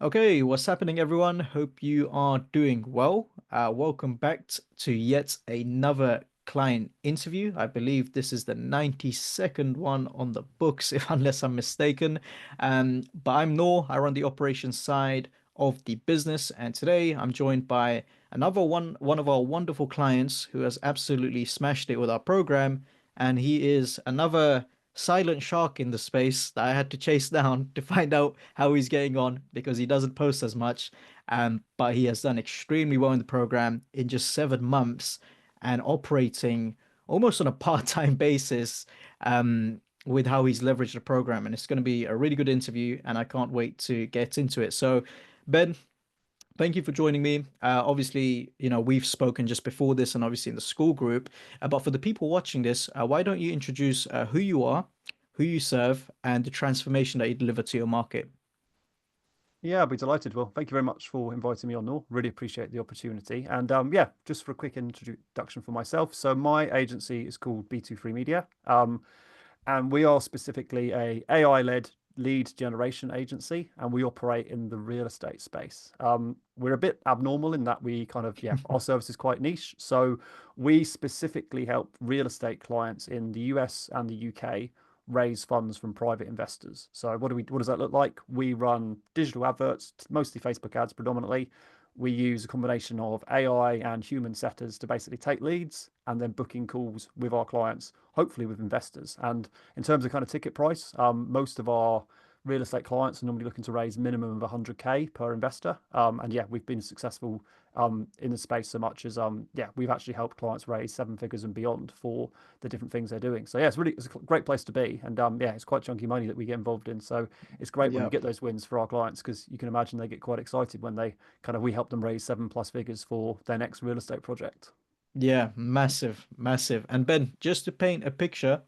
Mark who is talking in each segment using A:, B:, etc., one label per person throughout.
A: Okay, what's happening, everyone? Hope you are doing well. Welcome back to yet another client interview. I believe this is the 92nd one on the books, if unless I'm mistaken. But I'm Noor. I run the operations side of the business, and today I'm joined by another one of our wonderful clients who has absolutely smashed it with our program, and he is another silent shark in the space that I had to chase down to find out how he's getting on because he doesn't post as much. But he has done extremely well in the program in just 7 months and operating almost on a part-time basis with how he's leveraged the program. And it's going to be a really good interview, and I can't wait to get into it. So, Ben, thank you for joining me. Obviously, we've spoken just before this and obviously in the school group. But for the people watching this, why don't you introduce who you are, who you serve, and the transformation that you deliver to your market?
B: Yeah, I'll be delighted. Well, thank you very much for inviting me on, Noor. Really appreciate the opportunity. And yeah, just for a quick introduction for myself. So my agency is called B23 Media, and we are specifically a AI-led lead generation agency, and we operate in the real estate space. We're a bit abnormal in that we kind of, yeah, our service is quite niche. So we specifically help real estate clients in the US and the UK raise funds from private investors. So what does that look like? We run digital adverts, mostly Facebook ads predominantly. We use a combination of AI and human setters to basically take leads and then booking calls with our clients, hopefully with investors. And in terms of kind of ticket price, most of our real estate clients are normally looking to raise minimum of 100K per investor. And yeah, we've been successful in the space so much as yeah, we've actually helped clients raise seven figures and beyond for the different things they're doing. So yeah, it's a great place to be, and yeah, it's quite chunky money that we get involved in. So it's great when we
A: Yeah.
B: get those wins for our clients because you can imagine they get quite excited when they kind of we help them raise seven plus figures for their next real estate project.
A: Yeah, massive, massive. And Ben, just to paint a picture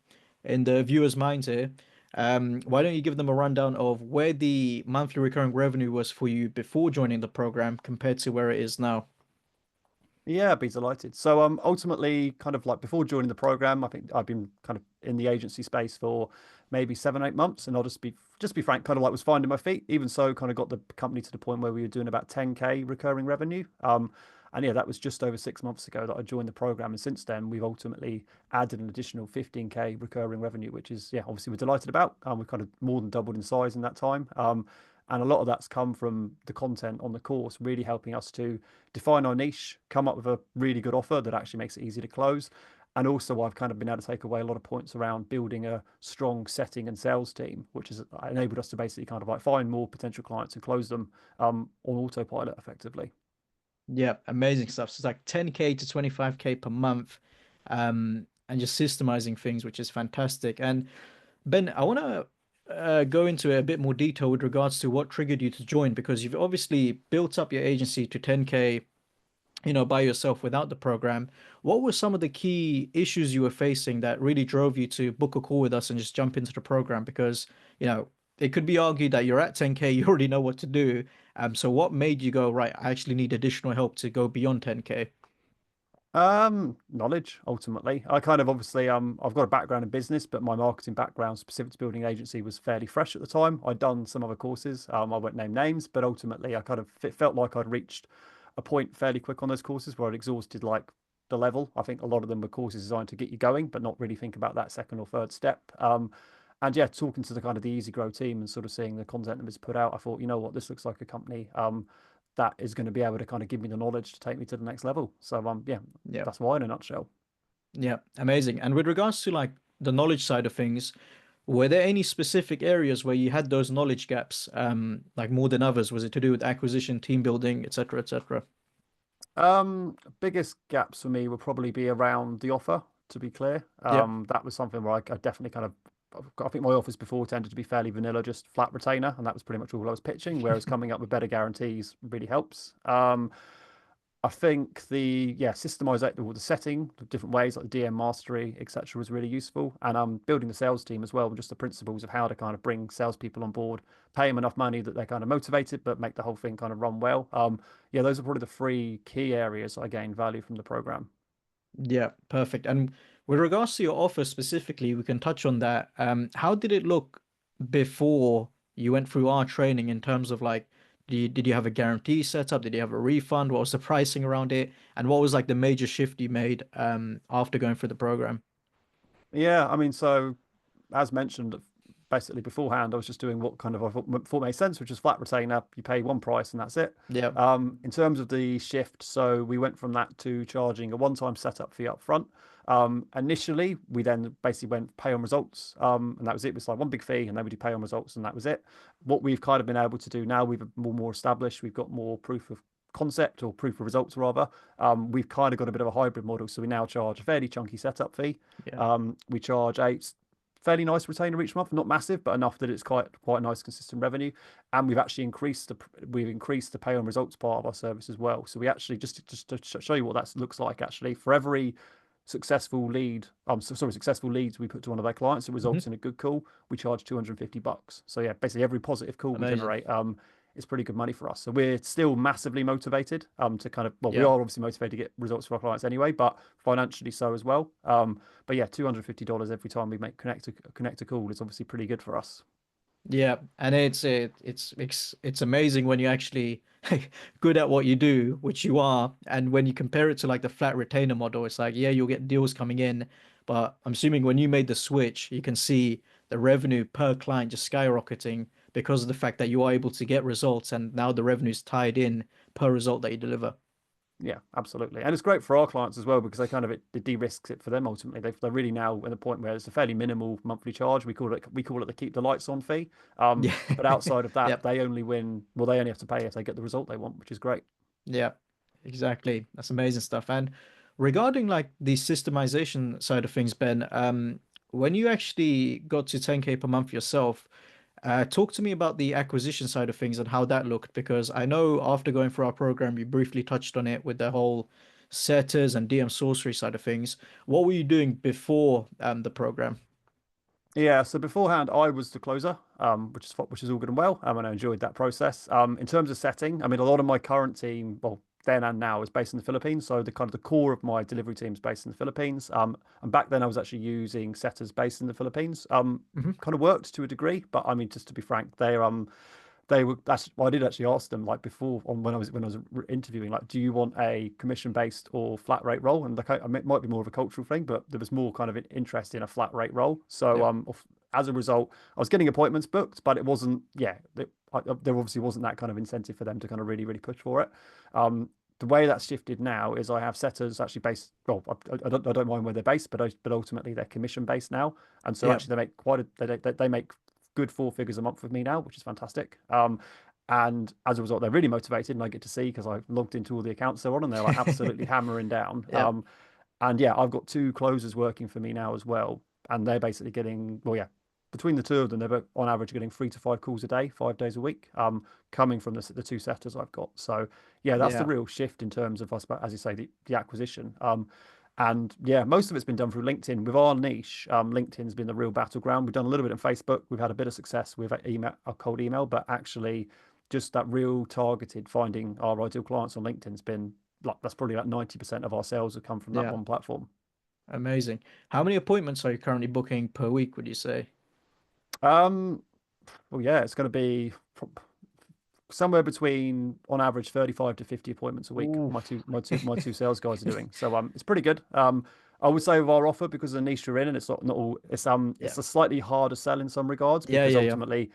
A: in the viewers' minds here, why don't you give them a rundown of where the monthly recurring revenue was for you before joining the program compared to where it is now?
B: Yeah, I'd be delighted. So ultimately, kind of like before joining the program, I think I've been kind of in the agency space for maybe 7, 8 months, and I'll just be frank, kind of like was finding my feet. Even so, kind of got the company to the point where we were doing about 10K recurring revenue. And yeah, that was just over 6 months ago that I joined the program, and since then we've ultimately added an additional 15K recurring revenue, which is yeah, obviously we're delighted about. We've kind of more than doubled in size in that time. And a lot of that's come from the content on the course, really helping us to define our niche, come up with a really good offer that actually makes it easy to close. And also, I've kind of been able to take away a lot of points around building a strong setting and sales team, which has enabled us to basically kind of like find more potential clients and close them on autopilot effectively.
A: Yeah, amazing stuff. So it's like 10K to 25K per month, and just systemizing things, which is fantastic. And Ben, I want to go into a bit more detail with regards to what triggered you to join, because you've obviously built up your agency to 10K, by yourself without the program. What were some of the key issues you were facing that really drove you to book a call with us and just jump into the program? Because, it could be argued that you're at 10K, you already know what to do. So what made you go, right, I actually need additional help to go beyond 10K?
B: Knowledge ultimately. I kind of obviously I've got a background in business, but my marketing background specific to building an agency was fairly fresh at the time. I'd done some other courses. I won't name names, but ultimately I kind of felt like I'd reached a point fairly quick on those courses where I'd exhausted like the level. I think a lot of them were courses designed to get you going, but not really think about that second or third step. And yeah, talking to the kind of the EasyGrow team and sort of seeing the content that was put out, I thought, you know what, this looks like a company that is going to be able to kind of give me the knowledge to take me to the next level. So yeah,
A: Yeah.
B: that's why in a nutshell.
A: Yeah, amazing. And with regards to like the knowledge side of things, were there any specific areas where you had those knowledge gaps, like more than others? Was it to do with acquisition, team building, etc., etc.?
B: Biggest gaps for me would probably be around the offer, to be clear.
A: Yep.
B: That was something where I definitely kind of, I think my offers before tended to be fairly vanilla, just flat retainer, and that was pretty much all I was pitching, whereas coming up with better guarantees really helps. I think the yeah systemization or the setting, the different ways like the DM mastery, etc., was really useful, and building the sales team as well, just the principles of how to kind of bring salespeople on board, pay them enough money that they're kind of motivated, but make the whole thing kind of run well. Yeah, those are probably the three key areas I gained value from the program.
A: Yeah, perfect. And with regards to your offer specifically, we can touch on that. How did it look before you went through our training in terms of like, did you have to pay a certain amount of money? Was it like a flat fee? How did it work? 'Cause I know with our training, we can touch on that. How did it look before you went through our training in terms of like, did you have to pay a certain amount of money? Was it like a flat fee? How did it work? Did you have a guarantee set up? Did you have a refund? What was the pricing around it? And what was like the major shift you made after going through the program?
B: Yeah, I mean, so as mentioned, basically beforehand, I was just doing what kind of I thought made sense, which is flat retainer. You pay one price and that's it.
A: Yeah.
B: In terms of the shift, so we went from that to charging a one-time setup fee up front. Initially, we then basically went pay on results, and that was it. It was like one big fee, and then we do pay on results, and that was it. What we've kind of been able to do now, we've more established. We've got more proof of concept or proof of results rather. We've kind of got a bit of a hybrid model, so we now charge a fairly chunky setup fee.
A: Yeah.
B: We charge a fairly nice retainer each month, not massive, but enough that it's quite nice consistent revenue. And we've increased the pay on results part of our service as well. So we actually just to show you what that looks like actually for every successful leads we put to one of our clients, it
A: Hmm.
B: results in a good call. We charge $250. So yeah, basically every positive call we
A: Amazing.
B: generate is pretty good money for us. So we're still massively motivated to kind of well, we
A: Yeah.
B: are obviously motivated to get results for our clients anyway, but financially so as well. But yeah, $250 every time we make connect a call is obviously pretty good for us.
A: Yeah, and it's amazing when you actually good at what you do, which you are, and when you compare it to like the flat retainer model, it's like, yeah, you'll get deals coming in, but I'm assuming when you made the switch, you can see the revenue per client just skyrocketing because of the fact that you are able to get results, and now the revenue's tied in per result that you deliver.
B: Yeah, absolutely. And it's great for our clients as well because they kind of it de-risks it for them ultimately. They're really now at the point where it's a fairly minimal monthly charge. We call it the keep the lights on fee.
A: Yeah.
B: But outside of that,
A: Yep.
B: they only win. Well, they only have to pay if they get the result they want, which is great.
A: Yeah, exactly. That's amazing stuff. And regarding like the systemization side of things, Ben, when you actually got to 10K per month yourself, talk to me about the acquisition side of things and how that looked, because I know after going through our program, you briefly touched on it with the whole setters and DM sorcery side of things. What were you doing before the program?
B: Yeah, so beforehand I was the closer, which is all good and well, and I enjoyed that process. In terms of setting, I mean, a lot of my current team, well, then and now, is based in the Philippines. So the kind of the core of my delivery team is based in the Philippines. And back then I was actually using setters based in the Philippines.
A: Hmm.
B: Kind of worked to a degree, but I mean, just to be frank, they were that's well, I did actually ask them like before on when I was interviewing like do you want a commission based or flat rate role, and like it might be more of a cultural thing, but there was more kind of an interest in a flat rate role. So
A: Yep.
B: as a result I was getting appointments booked, but it wasn't there obviously wasn't that kind of incentive for them to kind of really push for it. The way that's shifted now is I have setters actually based. Well, I don't mind where they're based, but ultimately they're commission based now, and so
A: Yep.
B: actually they make good four figures a month with me now, which is fantastic. And as a result, they're really motivated, and I get to see because I've logged into all the accounts they're on, and they're like absolutely hammering down.
A: Yep.
B: And yeah, I've got two closers working for me now as well, and they're basically getting well, yeah, between the two of them, they're on average getting 3 to 5 calls a day, 5 days a week, coming from the two setters I've got. So yeah, that's the
A: Yeah.
B: real shift in terms of, as you say, the acquisition. And yeah, most of it's been done through LinkedIn. With our niche, LinkedIn's been the real battleground. We've done a little bit on Facebook. We've had a bit of success with a cold email, but actually, just that real targeted finding our ideal clients on LinkedIn's been like that's probably like 90% of our sales have come from that
A: Yeah.
B: one platform.
A: Amazing. How many appointments are you currently booking per week, would you say?
B: Um, well, yeah, it's going to be somewhere between on average 35 to 50 appointments a week.
A: Ooh.
B: My two sales guys are doing. So it's pretty good. I would say with our offer because of the niche we're in and it's not all
A: Yeah.
B: it's a slightly harder sell in some regards
A: Yeah,
B: because
A: yeah, yeah.
B: ultimately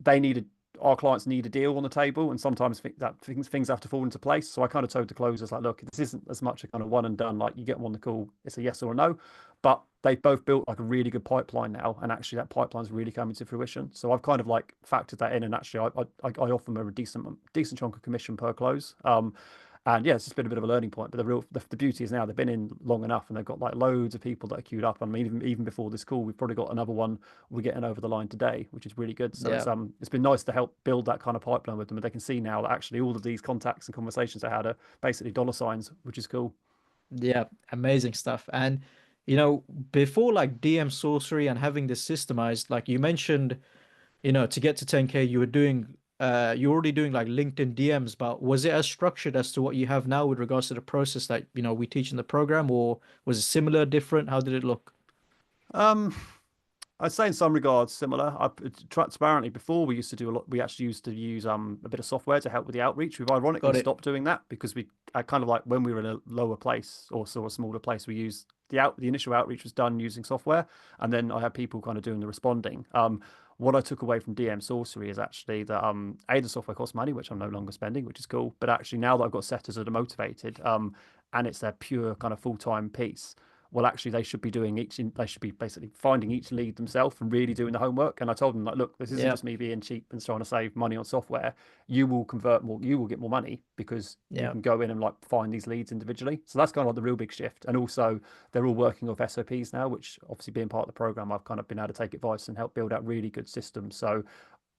B: they need a, our clients need a deal on the table, and sometimes things have to fall into place. So I kind of told the closers like, look, this isn't as much a kind of one and done. Like you get them on the call, it's a yes or a no. But they both built like a really good pipeline now, and actually that pipeline's really coming to fruition. So I've kind of like factored that in, and actually I offer them a decent chunk of commission per close. And yeah, it's just been a bit of a learning point. But the beauty is now they've been in long enough, and they've got like loads of people that are queued up. I mean, even before this call, we've probably got another one we're getting over the line today, which is really good. So
A: Yeah.
B: it's been nice to help build that kind of pipeline with them, and they can see now that actually all of these contacts and conversations they had are basically dollar signs, which is cool.
A: Yeah, amazing stuff. And you know, before like DM sorcery and having this systemized, like you mentioned, to get to 10K, you're already doing like LinkedIn DMs, but was it as structured as to what you have now with regards to the process that, we teach in the program, or was it similar, different? How did it look?
B: Um, I'd say in some regards similar. Transparently, before we used to do a lot. We actually used to use a bit of software to help with the outreach. We've ironically
A: Got it.
B: stopped doing that because we kind of like when we were in a lower place or so a smaller place, we used the initial outreach was done using software, and then I had people kind of doing the responding. What I took away from DM Sorcery is actually that a the software costs money, which I'm no longer spending, which is cool. But actually now that I've got setters that are motivated, and it's their pure kind of full time piece, well, actually, they should be doing they should be basically finding each lead themselves and really doing the homework. And I told them, like, look, this isn't
A: Yeah.
B: just me being cheap and trying to save money on software. You will convert more, you will get more money because you
A: Yeah.
B: can go in and like find these leads individually. So that's kind of like the real big shift. And also, they're all working off SOPs now, which obviously being part of the program, I've kind of been able to take advice and help build out really good systems. So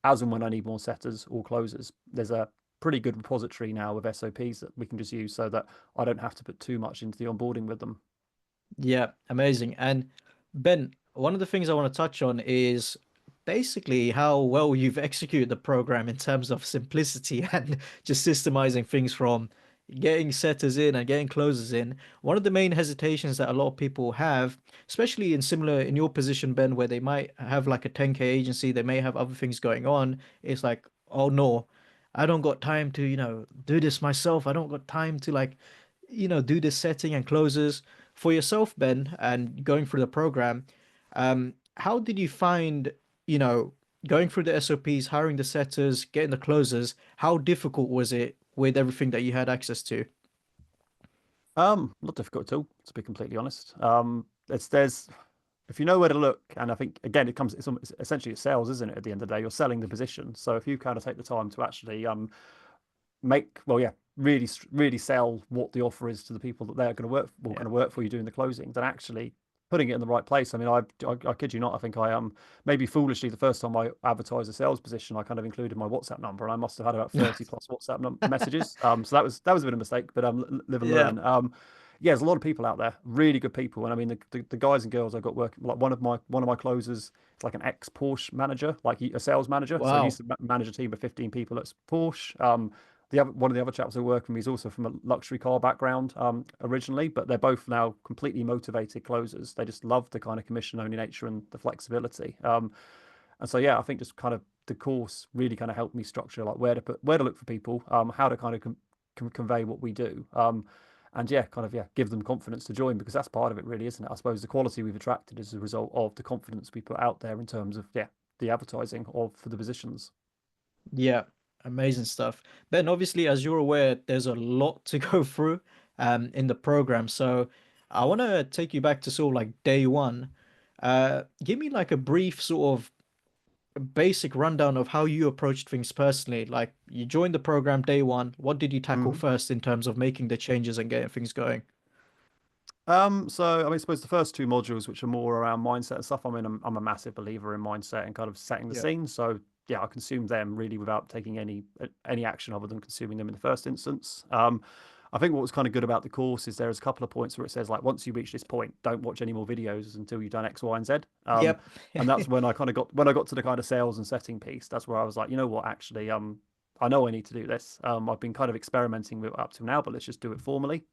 B: as and when I need more setters or closers, there's a pretty good repository now of SOPs that we can just use so that I don't have to put too much into the onboarding with them.
A: Yeah, amazing. And Ben, one of the things I want to touch on is basically how well you've executed the program in terms of simplicity and just systemizing things from getting setters in and getting closers in. One of the main hesitations that a lot of people have, especially in your position, Ben, where they might have like a 10K agency, they may have other things going on, is like, oh no, I don't got time to, do this myself. I don't got time to like, do this setting and closes for yourself, Ben, and going through the program, how did you find, you know, going through the SOPs, hiring the setters, getting the closers? How difficult was it with everything that you had access to?
B: Not difficult at all, to be completely honest. There's if you know where to look, and I think again it's essentially it's sales, isn't it? At the end of the day, you're selling the position. So if you kind of take the time to actually make well yeah really sell what the offer is to the people that they're going to work will
A: Yeah.
B: going to work for you doing the closing, then actually putting it in the right place. I mean, I kid you not, I think I maybe foolishly the first time I advertised a sales position, I kind of included my WhatsApp number, and I must have had about 30 plus WhatsApp messages. So that was a bit of a mistake, but live and
A: Yeah.
B: learn. Yeah, there's a lot of people out there, really good people, and I mean the guys and girls I got working like one of my closers. It's like an ex Porsche manager, like a sales manager. So he used
A: Wow.
B: to manage a team of 15 people at Porsche. One of the other chaps who work with me is also from a luxury car background originally, but they're both now completely motivated closers. They just love the kind of commission only nature and the flexibility. And so yeah, I think just kind of the course really kind of helped me structure like where to look for people, how to kind of convey what we do. And yeah, kind of yeah, give them confidence to join because that's part of it, really, isn't it? I suppose the quality we've attracted is a result of the confidence we put out there in terms of yeah, the advertising of for the positions.
A: Yeah. Amazing stuff. Ben, obviously, as you're aware, there's a lot to go through in the program. So I want to take you back to sort of like day one. Give me like a brief sort of basic rundown of how you approached things personally. Like you joined the program day one. What did you tackle
B: Mhm.
A: first in terms of making the changes and getting things going?
B: So I mean, I suppose the first two modules, which are more around mindset and stuff, I mean, I'm a massive believer in mindset and kind of setting the
A: Yeah.
B: scene. So yeah, I consumed them really without taking any action other than consuming them in the first instance. I think what was kind of good about the course is there's a couple of points where it says like once you reach this point, don't watch any more videos until you've done X, Y, and Z.
A: Yep.
B: And that's when I kind of got when I got to the kind of sales and setting piece. That's where I was like, you know what, actually, I know I need to do this. I've been kind of experimenting with it up to now, but let's just do it formally.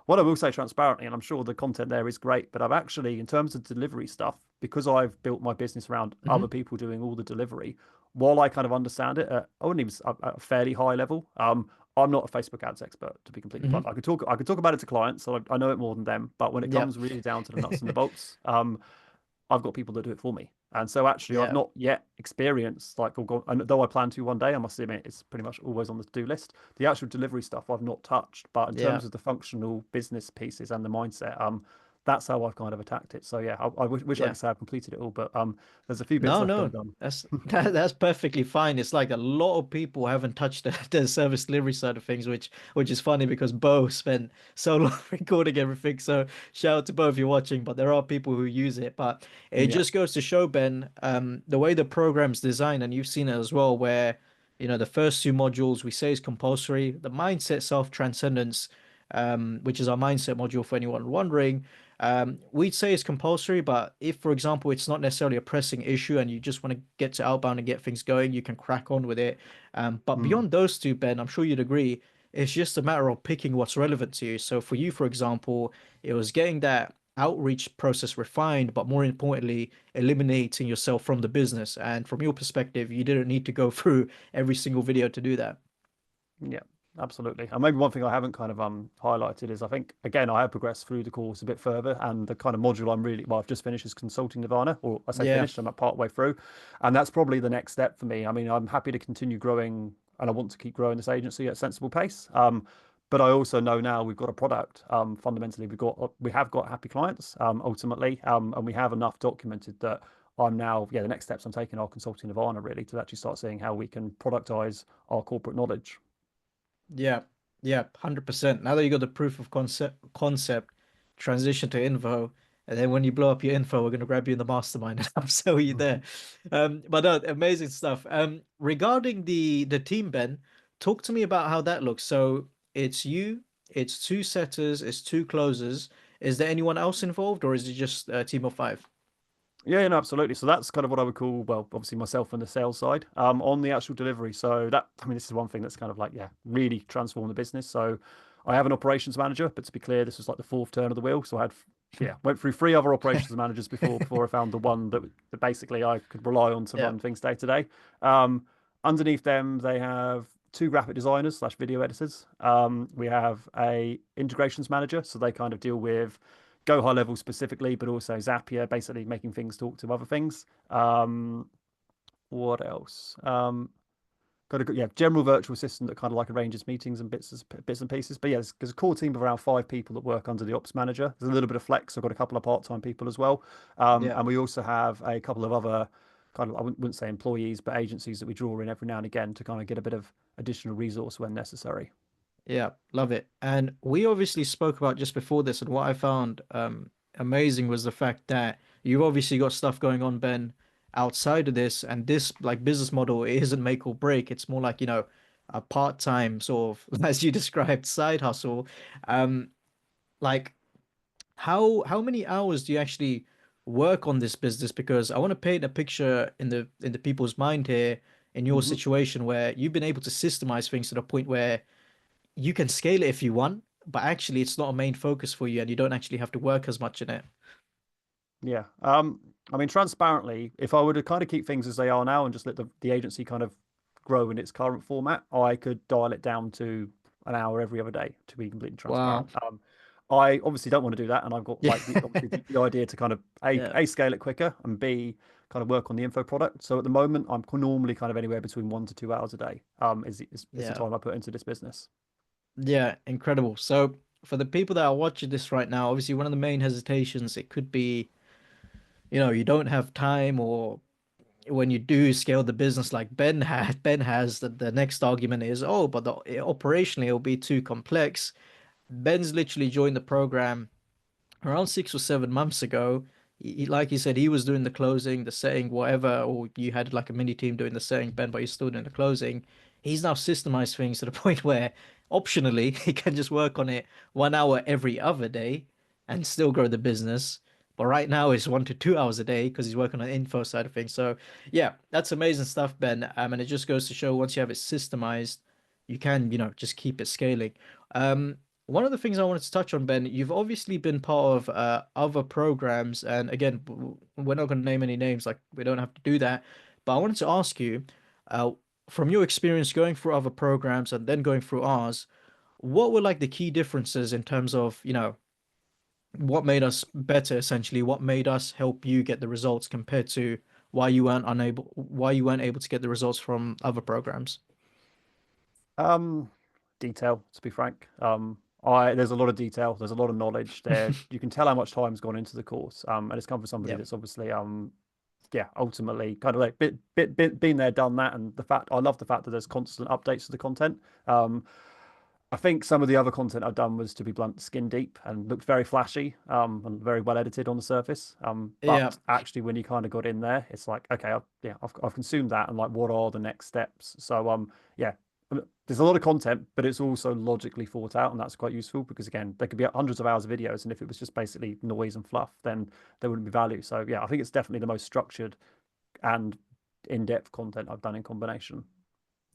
B: What I will say transparently, and I'm sure the content there is great, but I've actually, in terms of delivery stuff, because I've built my business around other
A: Hmm.
B: people doing all the delivery, while I kind of understand it, I wouldn't even at a fairly high level. I'm not a Facebook ads expert, to be completely blunt.
A: Hmm.
B: I could talk about it to clients, so I know it more than them. But when it
A: Yep.
B: comes really down to the nuts and the bolts, I've got people that do it for me. And so actually, I've
A: Yeah.
B: not yet experienced like, or gone, and though I plan to one day, I must admit it's pretty much always on the to-do list. The actual delivery stuff I've not touched, but in
A: Yeah.
B: terms of the functional business pieces and the mindset, that's how I've kind of attacked it. So yeah, I wish I
A: Yeah.
B: could say I've completed it all, but there's a few bits
A: No,
B: left
A: no,
B: undone.
A: that's perfectly fine. It's like a lot of people haven't touched the service delivery side of things, which is funny because Bo spent so long recording everything. So shout out to Bo if you're watching, but there are people who use it. But it
B: Yeah.
A: just goes to show, Ben, the way the program's designed, and you've seen it as well, where the first two modules we say is compulsory. The mindset self-transcendence, which is our mindset module for anyone wondering. We'd say it's compulsory, but if, for example, it's not necessarily a pressing issue and you just want to get to outbound and get things going, you can crack on with it. But
B: Mm.
A: beyond those two, Ben, I'm sure you'd agree, it's just a matter of picking what's relevant to you. So for you, for example, it was getting that outreach process refined, but more importantly, eliminating yourself from the business. And from your perspective, you didn't need to go through every single video to do that.
B: Yeah, absolutely. And maybe one thing I haven't kind of highlighted is I think again I have progressed through the course a bit further, and the kind of module I'm really well I've just finished is consulting Nirvana, or I say
A: Yeah,
B: finished, I'm at part way through, and that's probably the next step for me. I mean, I'm happy to continue growing, and I want to keep growing this agency at a sensible pace. But I also know now we've got a product. Fundamentally, we have got happy clients. Ultimately, and we have enough documented that I'm now the next steps I'm taking are consulting Nirvana really to actually start seeing how we can productize our corporate knowledge.
A: yeah, yeah, 100%. Now that you got the proof of concept, transition to info, and then when you blow up your info, we're gonna grab you in the mastermind and upsell you there. But no, amazing stuff. Regarding the team, Ben, talk to me about how that looks. So it's you, it's two setters, it's two closers. Is there anyone else involved, or is it just a team of five?
B: Yeah, no, absolutely. So that's kind of what I would call, well, obviously myself on the sales side, on the actual delivery. So that, I mean, this is one thing that's kind of like, yeah, really transformed the business. So I have an operations manager, but to be clear, this was like the fourth turn of the wheel. So I had, yeah, went through three other operations managers before I found the one that basically I could rely on to
A: Yeah,
B: run things day to day. Um, Underneath them, they have two graphic designers slash video editors. We have a integrations manager, so they kind of deal with Go high level specifically, but also Zapier, basically making things talk to other things. What else? Got a general virtual assistant that kind of like arranges meetings and bits and pieces. But yeah, there's a core team of around five people that work under the ops manager. There's a little bit of flex. I've got a couple of part-time people as well,
A: yeah.
B: and we also have a couple of other kind of, I wouldn't say employees, but agencies that we draw in every now and again to kind of get a bit of additional resource when necessary.
A: Yeah, love it. And we obviously spoke about just before this, and what I found amazing was the fact that you've obviously got stuff going on, Ben, outside of this, and this like business model it isn't make or break. It's more like, a part-time sort of, as you described, side hustle. Um, like how many hours do you actually work on this business? Because I want to paint a picture in the people's mind here in your
B: hmm
A: situation where you've been able to systemize things to the point where you can scale it if you want, but actually it's not a main focus for you and you don't actually have to work as much in it.
B: Yeah. I mean, transparently, if I were to kind of keep things as they are now and just let the agency kind of grow in its current format, I could dial it down to an hour every other day to be completely
A: Wow.
B: transparent. I obviously don't want to do that, and I've got like the obviously the idea to kind of
A: Yeah.
B: a scale it quicker and b kind of work on the info product. So at the moment, I'm normally kind of anywhere between 1 to 2 hours a day. Is the
A: Yeah.
B: time I put into this business.
A: Yeah, incredible. So for the people that are watching this right now, obviously one of the main hesitations, it could be, you don't have time, or when you do scale the business like Ben has, that the next argument is, oh, but operationally it'll be too complex. Ben's literally joined the program around 6 or 7 months ago. Like you said, he was doing the closing, the setting, whatever, or you had like a mini team doing the setting, Ben, but you're still doing the closing. He's now systemized things to the point where optionally he can just work on it 1 hour every other day and still grow the business. But right now it's 1 to 2 hours a day because he's working on the info side of things. So yeah, that's amazing stuff, Ben. And it just goes to show once you have it systemized, you can, just keep it scaling. Um, One of the things I wanted to touch on, Ben, you've obviously been part of other programs, and again, we're not going to name any names, like we don't have to do that. But I wanted to ask you, uh, from your experience going through other programs and then going through ours, what were like the key differences in terms of, what made us better, essentially, what made us help you get the results compared to why you weren't able to get the results from other programs?
B: Um, Detail, to be frank. I There's a lot of detail. There's a lot of knowledge there. You can tell how much time's gone into the course. And it's come from somebody
A: Yeah,
B: that's obviously, yeah, ultimately kind of like been there, done that. And the fact I love the fact that there's constant updates to the content. I think some of the other content I've done was, to be blunt, skin deep and looked very flashy, and very well edited on the surface.
A: yeah,
B: But actually, when you kind of got in there, it's like, okay, I've consumed that, and like, what are the next steps? So, yeah, there's a lot of content, but it's also logically thought out, and that's quite useful because again, there could be hundreds of hours of videos, and if it was just basically noise and fluff, then there wouldn't be value. So, yeah, I think it's definitely the most structured and in-depth content I've done in combination.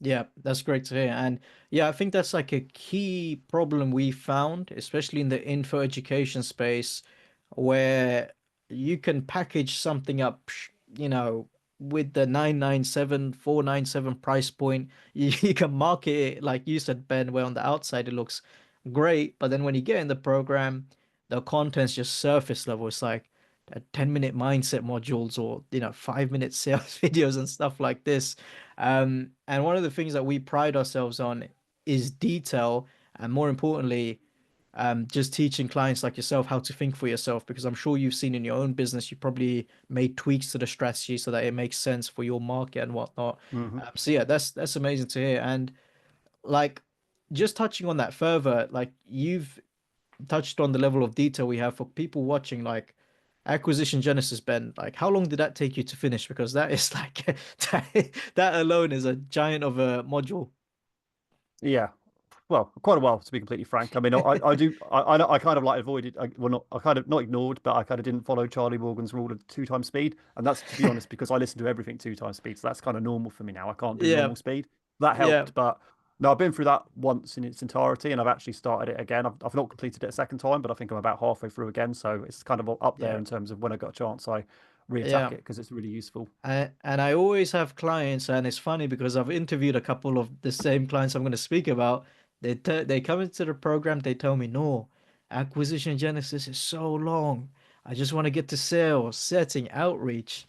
A: yeah, that's great to hear. And yeah, I think that's like a key problem we found, especially in the info education space. where you can package something up, you know, with the 997, 497 price point. You can market it, like you said, Ben, where on the outside it looks great, but then when you get in the program, the content's just surface level. It's like 10-minute mindset modules or, 5-minute sales videos and stuff like this. And one of the things that we pride ourselves on is detail, and more importantly, just teaching clients like yourself how to think for yourself, because I'm sure you've seen in your own business, you probably made tweaks to the strategy so that it makes sense for your market and whatnot.
B: Hmm.
A: So yeah, that's amazing to hear. And like, just touching on that further, like you've touched on the level of detail we have for people watching, like acquisition genesis, Ben. Like, how long did that take you to finish? Because that is like that alone is a giant of a module.
B: Yeah. Well, quite a while to be completely frank. I mean, I kind of like avoided, well, not, I kind of not ignored, but I kind of didn't follow Charlie Morgan's rule of two times speed, and that's to be honest because I listen to everything two times speed, so that's kind of normal for me now. I can't do
A: Yeah,
B: normal speed. That
A: yeah,
B: helped, but no, I've been through that once in its entirety, and I've actually started it again. I've not completed it a second time, but I think I'm about halfway through again, so it's kind of up there
A: yeah,
B: in terms of when I got a chance, I reattack
A: yeah.
B: it because it's really useful.
A: And I always have clients, and it's funny because I've interviewed a couple of the same clients I'm going to speak about. They come into the program, they tell me, no, acquisition genesis is so long. I just want to get to sales, setting, outreach.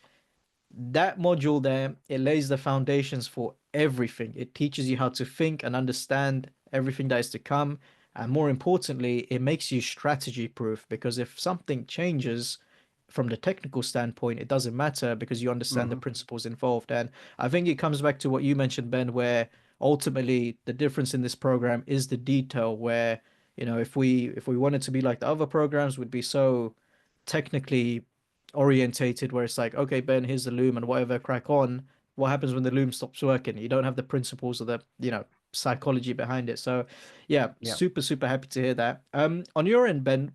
A: That module there, it lays the foundations for everything. It teaches you how to think and understand everything that is to come. And more importantly, it makes you strategy proof, because if something changes from the technical standpoint, it doesn't matter because you understand the
B: Hmm.
A: principles involved. And I think it comes back to what you mentioned, Ben, where ultimately the difference in this program is the detail, where, if we wanted to be like the other programs, would be so technically orientated, where it's like, okay, Ben, here's the loom and whatever, crack on. What happens when the loom stops working? You don't have the principles or the, psychology behind it. So yeah,
B: Yeah.
A: super, super happy to hear that. On your end, Ben,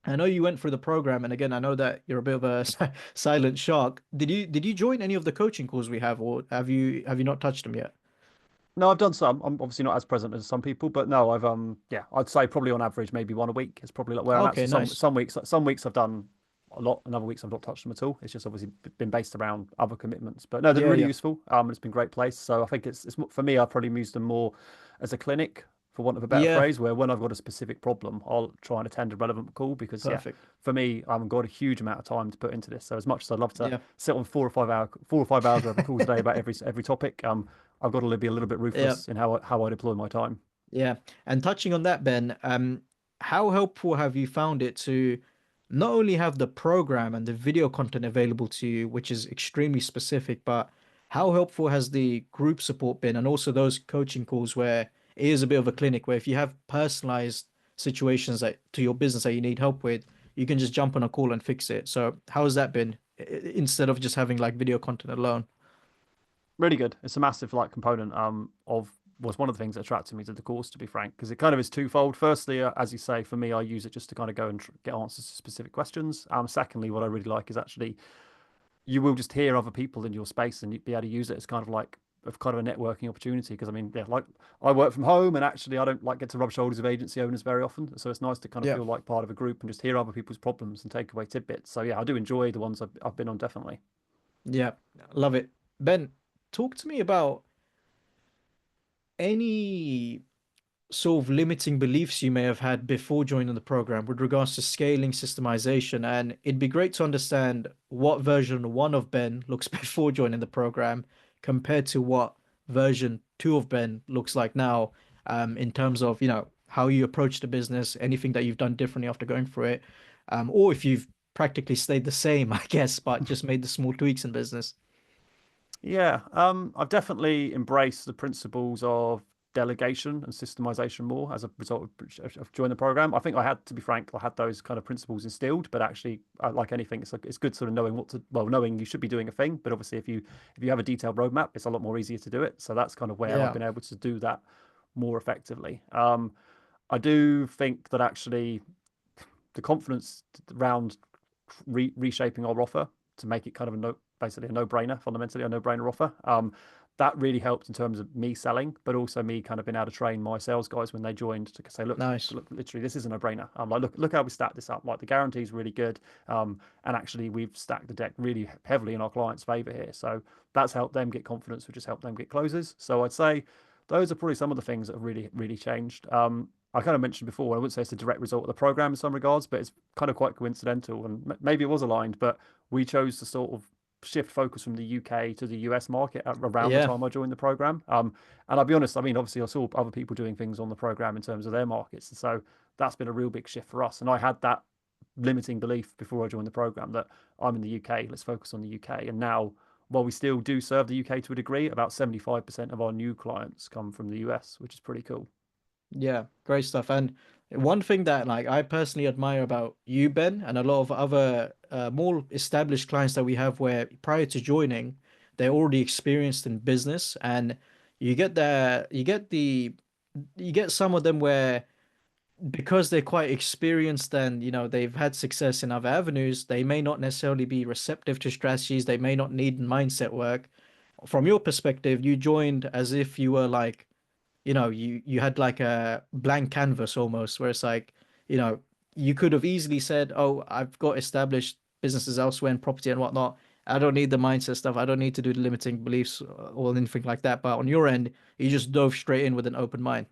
A: I know you went through the program, and again, I know that you're a bit of a silent shark. Did you join any of the coaching calls we have, or have you not touched them yet?
B: No, I've done some. I'm obviously not as present as some people, but no, I've yeah, I'd say probably on average maybe one a week is probably like where I'm at.
A: Okay,
B: So
A: nice.
B: some weeks I've done a lot, and other weeks I've not touched them at all. It's just obviously been based around other commitments. But no, they're
A: Yeah,
B: really
A: yeah,
B: useful. It's been a great place. So I think it's for me. I've probably used them more as a clinic, for want of a better
A: yeah.
B: phrase, where when I've got a specific problem, I'll try and attend a relevant call because yeah,
A: Perfect.
B: for me, I haven't got a huge amount of time to put into this. So as much as I'd love to
A: Yeah,
B: sit on 4 or 5 hours worth of calls a day about every topic, I've got to be a little bit
A: yeah.
B: ruthless in how I deploy my time.
A: Yeah. And touching on that, Ben, how helpful have you found it to not only have the program and the video content available to you, which is extremely specific, but how helpful has the group support been, and also those coaching calls where it is a bit of a clinic, where if you have personalized situations that to your business that you need help with, you can just jump on a call and fix it. So how has that been, instead of just having like video content alone?
B: Really good. It's a massive like component of was one of the things that attracted me to the course, to be frank, because it kind of is twofold. Firstly, as you say, for me, I use it just to kind of go and get answers to specific questions. Secondly, what I really like is actually you will just hear other people in your space and you'd be able to use it as kind of a networking opportunity. Because I mean, yeah, like I work from home and actually I don't like get to rub shoulders with agency owners very often. So it's nice to kind of
A: Yeah.
B: feel like part of a group and just hear other people's problems and take away tidbits. So yeah, I do enjoy the ones I've been on definitely.
A: Yeah. Love it. Ben, talk to me about any sort of limiting beliefs you may have had before joining the program with regards to scaling systemization. And it'd be great to understand what version one of Ben looks before joining the program compared to what version two of Ben looks like now, in terms of, how you approach the business, anything that you've done differently after going through it, or if you've practically stayed the same, I guess, but just made the small tweaks in business.
B: Yeah, I've definitely embraced the principles of delegation and systemization more as a result of joining the program. I think I had, to be frank, I had those kind of principles instilled, but actually, like anything, it's good sort of knowing knowing you should be doing a thing. But obviously, if you have a detailed roadmap, it's a lot more easier to do it. So that's kind of where I've
A: Yeah.
B: been able to do that more effectively. I do think that actually the confidence around reshaping our offer to make it kind of basically a no-brainer, fundamentally a no-brainer offer. that really helped in terms of me selling, but also me kind of being able to train my sales guys when they joined to say,
A: Nice.
B: look, literally, this is a no-brainer. I'm like, look how we stacked this up. Like the guarantee is really good, and actually we've stacked the deck really heavily in our clients' favor here. So that's helped them get confidence, which has helped them get closes. So I'd say those are probably some of the things that have really changed. I kind of mentioned before, I wouldn't say it's a direct result of the program in some regards, but it's kind of quite coincidental and maybe it was aligned, but we chose to sort of shift focus from the UK to the US market around the
A: Yeah.
B: time I joined the program. And I'll be honest, I mean, obviously, I saw other people doing things on the program in terms of their markets. And so that's been a real big shift for us. And I had that limiting belief before I joined the program that I'm in the UK, let's focus on the UK. And now, while we still do serve the UK to a degree, about 75% of our new clients come from the US, which is pretty cool.
A: Yeah, great stuff. And one thing that like I personally admire about you, Ben, and a lot of other more established clients that we have where prior to joining, they're already experienced in business and you get some of them where because they're quite experienced and they've had success in other avenues, they may not necessarily be receptive to strategies, they may not need mindset work. From your perspective, you joined as if you were like you had like a blank canvas almost, where it's like, you know, you could have easily said, "Oh, I've got established businesses elsewhere in property and whatnot. I don't need the mindset stuff. I don't need to do the limiting beliefs or anything like that." But on your end, you just dove straight in with an open mind.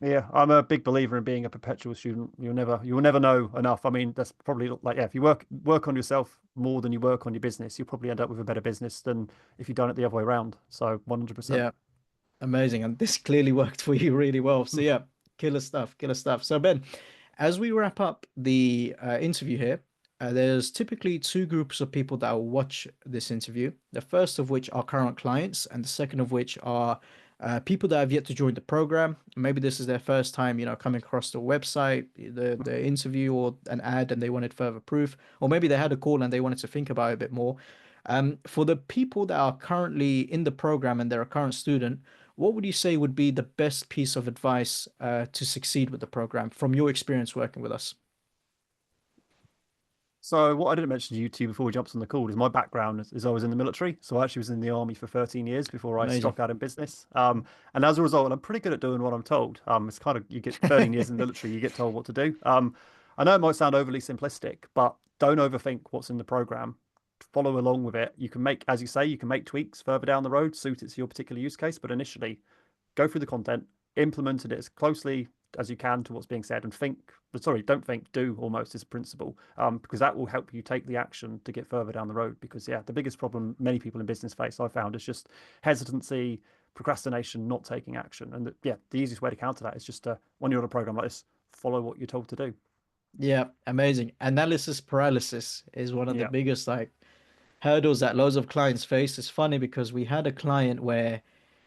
B: Yeah, I'm a big believer in being a perpetual student. You will never know enough. I mean, that's probably like, yeah, if you work on yourself more than you work on your business, you'll probably end up with a better business than if you've done it the other way around. So 100%.
A: Yeah. Amazing. And this clearly worked for you really well. So yeah, killer stuff, killer stuff. So Ben, as we wrap up the interview here, there's typically two groups of people that will watch this interview. The first of which are current clients, and the second of which are people that have yet to join the program. Maybe this is their first time, coming across the website, the interview or an ad, and they wanted further proof, or maybe they had a call and they wanted to think about it a bit more. For the people that are currently in the program and they're a current student, what would you say would be the best piece of advice to succeed with the program from your experience working with us?
B: So what I didn't mention to you two before we jumped on the call is my background is I was in the military. So I actually was in the army for 13 years before I
A: Amazing.
B: struck out in business. And as a result, I'm pretty good at doing what I'm told. It's kind of you get 13 years in the military, you get told what to do. I know it might sound overly simplistic, but don't overthink what's in the program. Follow along with it. You can make, as you say, you can make tweaks further down the road, suit it to your particular use case. But initially, go through the content, implement it as closely as you can to what's being said, and don't think, do almost as a principle, because that will help you take the action to get further down the road. Because, yeah, the biggest problem many people in business face, I found, is just hesitancy, procrastination, not taking action. And yeah, the easiest way to counter that is just when you're on a program like this, follow what you're told to do.
A: Yeah, amazing. Analysis paralysis is one of the
B: Yeah.
A: biggest like hurdles that loads of clients face. It's funny because we had a client where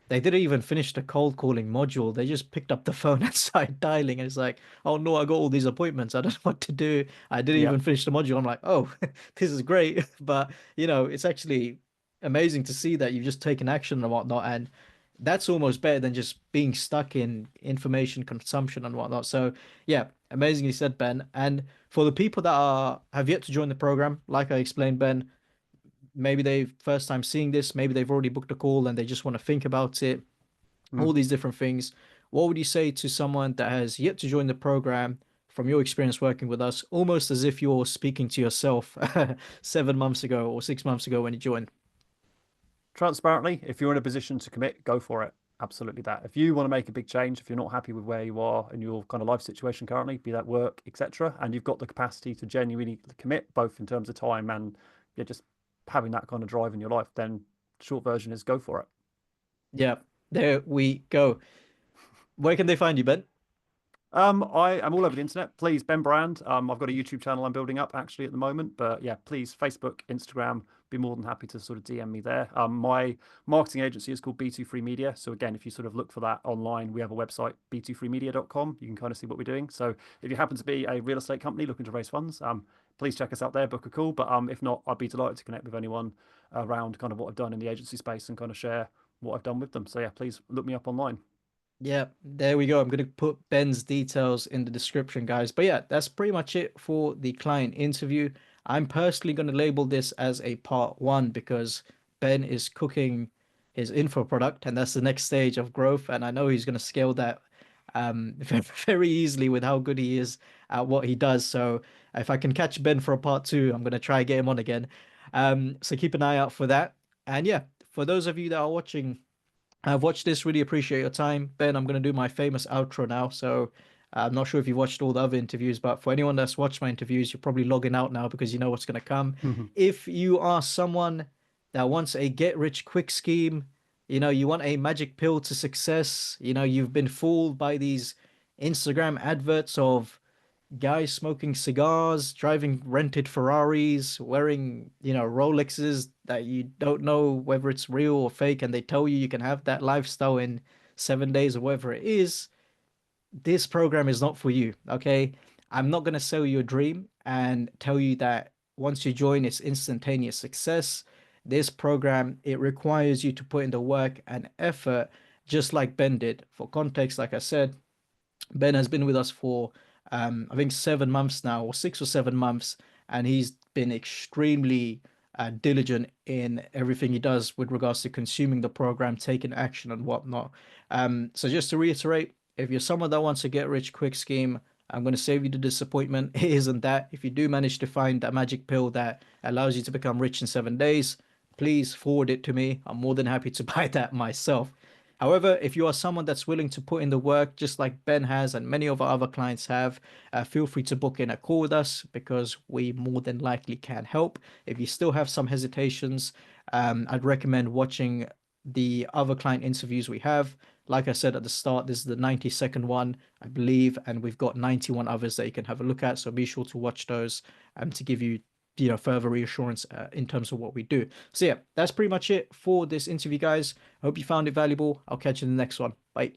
A: they didn't even finish the cold calling module. They just picked up the phone and started dialing. And it's like, oh no, I got all these appointments. I don't know what to do. I didn't
B: Yeah.
A: even finish the module. I'm like, oh, this is great. But, it's actually amazing to see that you've just taken action and whatnot. And that's almost better than just being stuck in information consumption and whatnot. So, yeah, amazingly said, Ben. And for the people that have yet to join the program, like I explained, Ben, maybe they first time seeing this, maybe they've already booked a call and they just want to think about it,
B: Mm.
A: all these different things. What would you say to someone that has yet to join the program from your experience working with us, almost as if you're speaking to yourself 7 months ago or 6 months ago when you joined?
B: Transparently, if you're in a position to commit, go for it. Absolutely that. If you want to make a big change, if you're not happy with where you are in your kind of life situation currently, be that work, etc., and you've got the capacity to genuinely commit, both in terms of time and yeah, just having that kind of drive in your life, then short version is go for it.
A: Yeah, there we go. Where can they find you, Ben?
B: I am all over the internet. Please, Ben Brand. I've got a YouTube channel I'm building up actually at the moment, but yeah, please, Facebook, Instagram. Be more than happy to sort of DM me there. My marketing agency is called B2 Free Media. So again, if you sort of look for that online, we have a website, b2freemedia.com. You can kind of see what we're doing. So if you happen to be a real estate company looking to raise funds, please check us out there, book a call. But if not, I'd be delighted to connect with anyone around kind of what I've done in the agency space and kind of share what I've done with them. So yeah, please look me up online.
A: Yeah, there we go. I'm going to put Ben's details in the description, guys. But yeah, that's pretty much it for the client interview. I'm personally going to label this as a part one because Ben is cooking his info product, and that's the next stage of growth. And I know he's going to scale that very easily with how good he is at what he does. So if I can catch Ben for a part two, I'm going to try get him on again. So keep an eye out for that. And yeah, for those of you that are watching, I've watched this. Really appreciate your time, Ben. I'm going to do my famous outro now. So I'm not sure if you've watched all the other interviews, but for anyone that's watched my interviews, you're probably logging out now because you know what's going to come. If you are someone that wants a get rich quick scheme, you want a magic pill to success, you've been fooled by these Instagram adverts of guys smoking cigars, driving rented Ferraris, wearing, Rolexes that you don't know whether it's real or fake, and they tell you you can have that lifestyle in 7 days or whatever it is. This program is not for you, okay? I'm not going to sell you a dream and tell you that once you join, it's instantaneous success. This program, it requires you to put in the work and effort, just like Ben did. For context, like I said, Ben has been with us for I think 7 months now, or 6 or 7 months, and he's been extremely diligent in everything he does with regards to consuming the program, taking action, and whatnot. So just to reiterate, if you're someone that wants a get rich quick scheme, I'm going to save you the disappointment. It isn't that. If you do manage to find that magic pill that allows you to become rich in 7 days, please forward it to me. I'm more than happy to buy that myself. However, if you are someone that's willing to put in the work, just like Ben has and many of our other clients have, feel free to book in a call with us because we more than likely can help. If you still have some hesitations, I'd recommend watching the other client interviews we have. Like I said at the start, this is the 90-second one, I believe, and we've got 91 others that you can have a look at. So be sure to watch those to give you further reassurance in terms of what we do. So yeah, that's pretty much it for this interview, guys. I hope you found it valuable. I'll catch you in the next one. Bye.